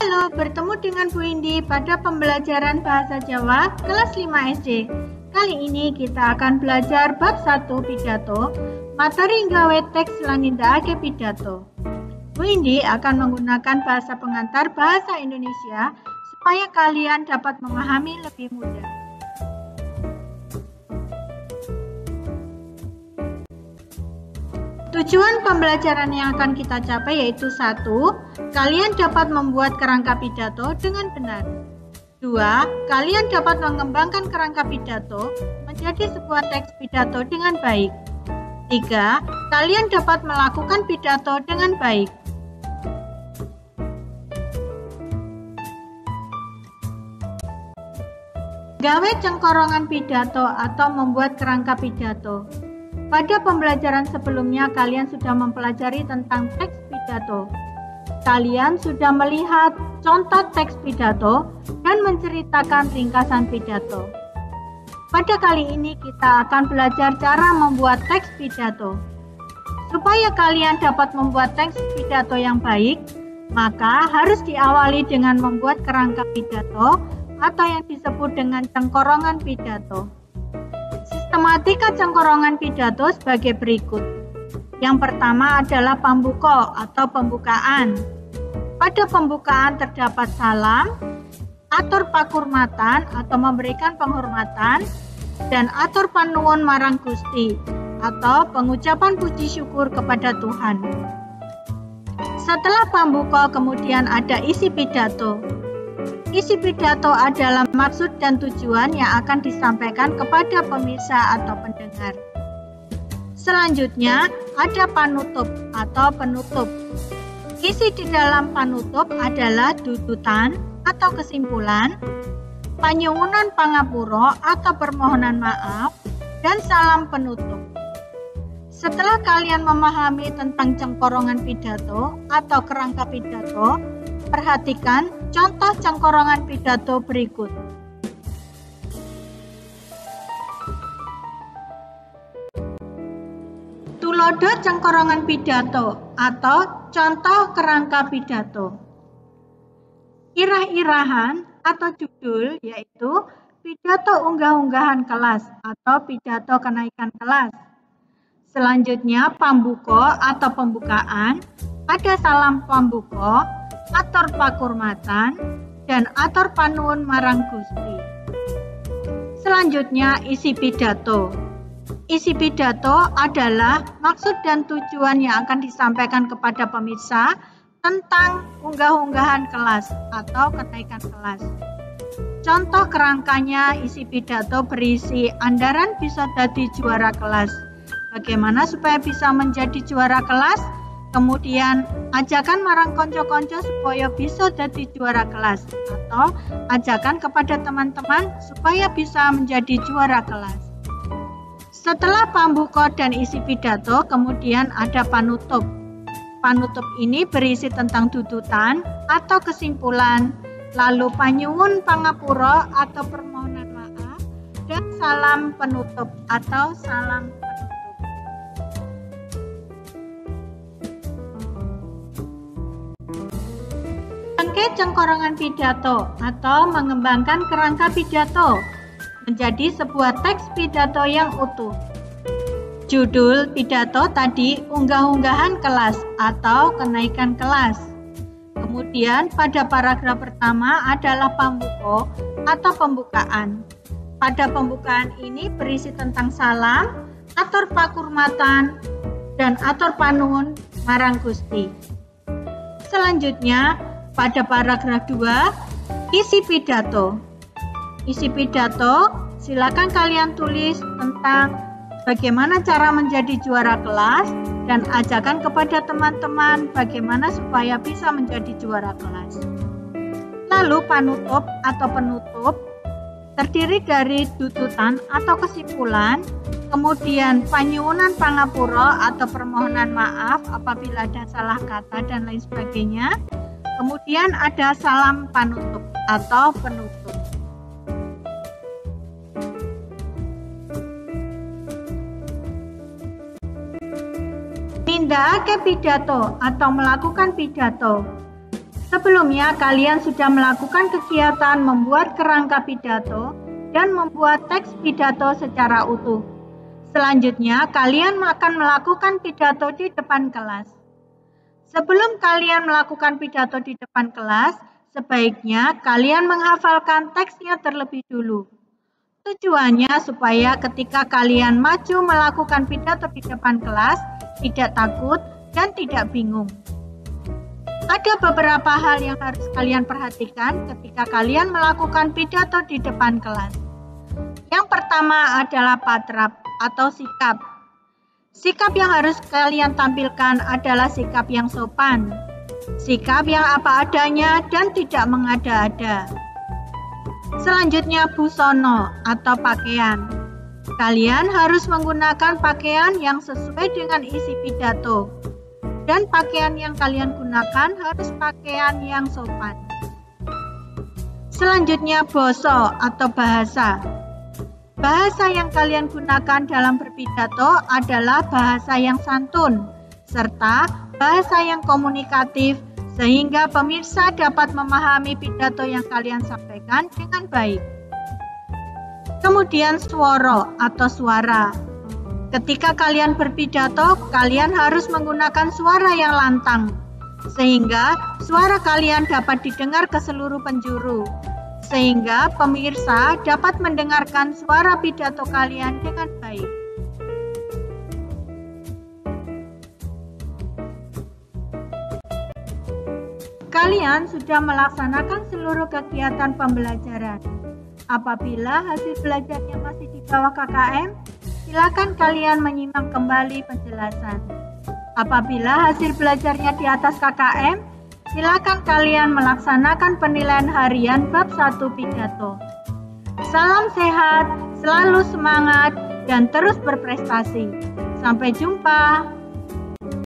Halo, bertemu dengan Bu Indi pada pembelajaran Bahasa Jawa kelas 5 SD. Kali ini kita akan belajar bab 1 pidato, materi gawe teks lan nindakake pidato. Bu Indi akan menggunakan bahasa pengantar bahasa Indonesia supaya kalian dapat memahami lebih mudah. Tujuan pembelajaran yang akan kita capai yaitu 1. Kalian dapat membuat kerangka pidato dengan benar. 2. Kalian dapat mengembangkan kerangka pidato menjadi sebuah teks pidato dengan baik. 3. Kalian dapat melakukan pidato dengan baik. Gawe cengkorongan pidato atau membuat kerangka pidato. Pada pembelajaran sebelumnya kalian sudah mempelajari tentang teks pidato. Kalian sudah melihat contoh teks pidato dan menceritakan ringkasan pidato. Pada kali ini kita akan belajar cara membuat teks pidato. Supaya kalian dapat membuat teks pidato yang baik, maka harus diawali dengan membuat kerangka pidato atau yang disebut dengan cengkorongan pidato. Sistematika cengkorongan pidato sebagai berikut. Yang pertama adalah pambuka atau pembukaan. Pada pembukaan terdapat salam, atur pakurmatan atau memberikan penghormatan, dan atur panuwun marang Gusti atau pengucapan puji syukur kepada Tuhan. Setelah pambuka kemudian ada isi pidato. Isi pidato adalah maksud dan tujuan yang akan disampaikan kepada pemirsa atau pendengar. Selanjutnya ada panutup atau penutup. Isi di dalam panutup adalah tuntutan atau kesimpulan, panyuwunan pangapura atau permohonan maaf, dan salam penutup. Setelah kalian memahami tentang cengkorongan pidato atau kerangka pidato, perhatikan contoh cengkorongan pidato berikut. Tulodo cengkorongan pidato atau contoh kerangka pidato. Irah-irahan atau judul yaitu pidato unggah-unggahan kelas atau pidato kenaikan kelas. Selanjutnya pambuka atau pembukaan, ada salam pambuka, atur pakurmatan, dan atur panuwun marang Gusti. Selanjutnya isi pidato. Isi pidato adalah maksud dan tujuan yang akan disampaikan kepada pemirsa tentang unggah-unggahan kelas atau kenaikan kelas. Contoh kerangkanya isi pidato berisi andaran bisa jadi juara kelas. Bagaimana supaya bisa menjadi juara kelas? Kemudian ajakan marang konco-konco supaya bisa jadi juara kelas atau ajakan kepada teman-teman supaya bisa menjadi juara kelas. Setelah pambuka dan isi pidato, kemudian ada panutup. Panutup ini berisi tentang tuntutan atau kesimpulan, lalu panyuwun pangapura atau permohonan maaf, dan salam penutup atau salam penutup. Cengkorongan pidato atau mengembangkan kerangka pidato menjadi sebuah teks pidato yang utuh. Judul pidato tadi unggah-unggahan kelas atau kenaikan kelas. Kemudian pada paragraf pertama adalah pambuka atau pembukaan. Pada pembukaan ini berisi tentang salam, atur pakurmatan, dan atur panuwun marang Gusti. Selanjutnya pada paragraf 2, isi pidato. Isi pidato, silakan kalian tulis tentang bagaimana cara menjadi juara kelas dan ajakan kepada teman-teman bagaimana supaya bisa menjadi juara kelas. Lalu panutup atau penutup terdiri dari tuntutan atau kesimpulan, kemudian panyuwunan pangapura atau permohonan maaf apabila ada salah kata dan lain sebagainya. Kemudian ada salam panutup atau penutup. Nindakake pidato atau melakukan pidato. Sebelumnya, kalian sudah melakukan kegiatan membuat kerangka pidato dan membuat teks pidato secara utuh. Selanjutnya, kalian akan melakukan pidato di depan kelas. Sebelum kalian melakukan pidato di depan kelas, sebaiknya kalian menghafalkan teksnya terlebih dulu. Tujuannya supaya ketika kalian maju melakukan pidato di depan kelas, tidak takut dan tidak bingung. Ada beberapa hal yang harus kalian perhatikan ketika kalian melakukan pidato di depan kelas. Yang pertama adalah patrap atau sikap. Sikap yang harus kalian tampilkan adalah sikap yang sopan, sikap yang apa adanya dan tidak mengada-ada. Selanjutnya busana atau pakaian. Kalian harus menggunakan pakaian yang sesuai dengan isi pidato. Dan pakaian yang kalian gunakan harus pakaian yang sopan. Selanjutnya basa atau bahasa. Bahasa yang kalian gunakan dalam berpidato adalah bahasa yang santun, serta bahasa yang komunikatif, sehingga pemirsa dapat memahami pidato yang kalian sampaikan dengan baik. Kemudian suara atau suara. Ketika kalian berpidato, kalian harus menggunakan suara yang lantang, sehingga suara kalian dapat didengar ke seluruh penjuru, sehingga pemirsa dapat mendengarkan suara pidato kalian dengan baik. Kalian sudah melaksanakan seluruh kegiatan pembelajaran. Apabila hasil belajarnya masih di bawah KKM, silakan kalian menyimak kembali penjelasan. Apabila hasil belajarnya di atas KKM, silakan kalian melaksanakan penilaian harian bab 1 pidato. Salam sehat, selalu semangat, dan terus berprestasi. Sampai jumpa.